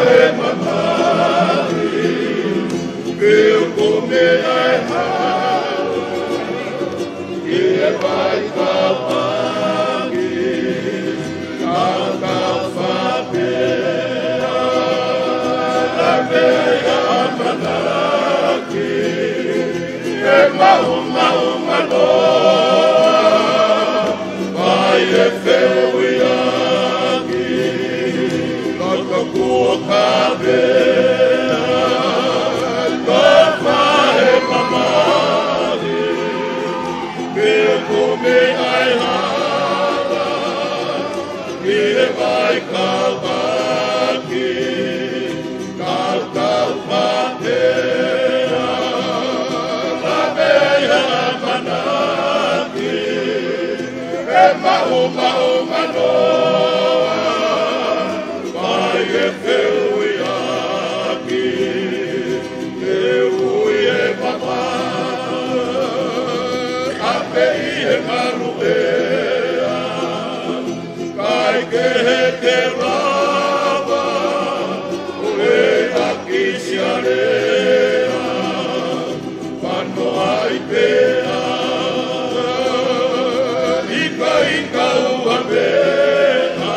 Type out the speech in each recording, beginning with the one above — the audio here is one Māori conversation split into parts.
e mamari, eu comer a errada, que vai capangue, calcafapea, a meia manaki, e mauma noa, vai e feu e cabea, toma e mamari, meu comer a errada, que vai calvar aqui, calcafateira, na meia manaki, é uma noa, vai e feu. Cai que reterrava, orelha que se areia, quando ai pena, e cai a pena,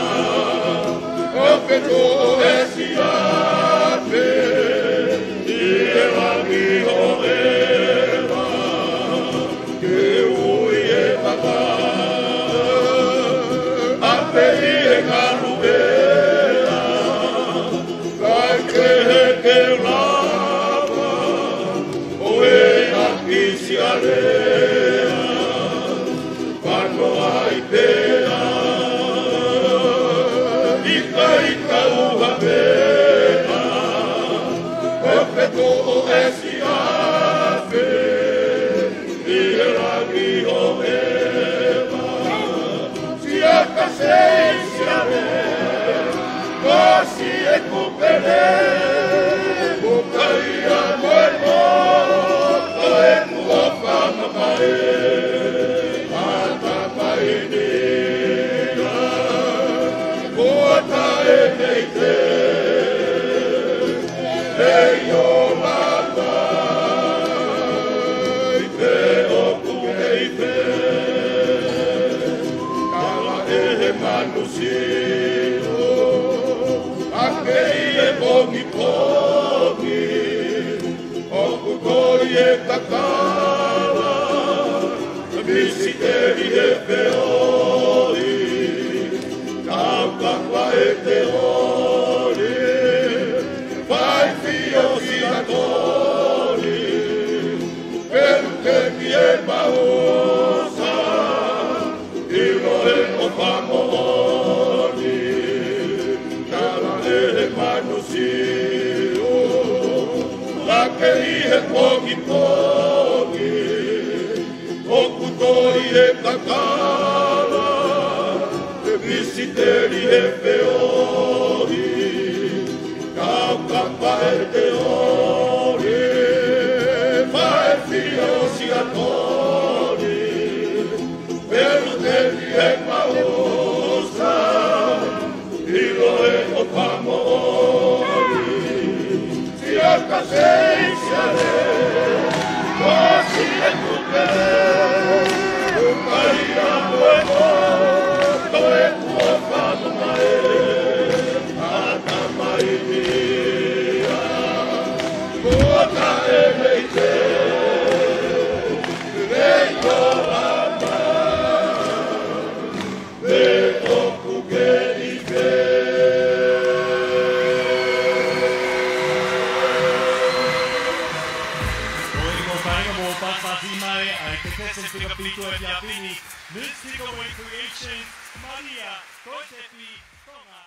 o pecado esse ave, e ela me orelha, que o ia pagar. Peie caruera, vai que lava, oeia que se areia, quando ai pena, e cai a pena, o pecado esse ave, e ela me oreva, se acasei. Così e cuperé, bucaia bueno, e tua fama mae, mata painira, bota e neite, e yo lata, e te ocupeite, cala e manusino. Aquei e pogi, o cucori e cacala, visiteri e feori, calcaqua e teori, vai fiocinatori, perché mi è pausa, io e o famori, manusio, la che è pochi, o cutori e cacala, visiteri e feori, calcapa e teori, fai fiociatori, per te mi è pausa, io e o famori, si accasei siare, così e cuperé, un mariano e morto e tuo famo mae, ata mai mia, buona e leite, vengo ama, vedo cugheri che Music Away Creation, Maria, Koitepi, Tonga.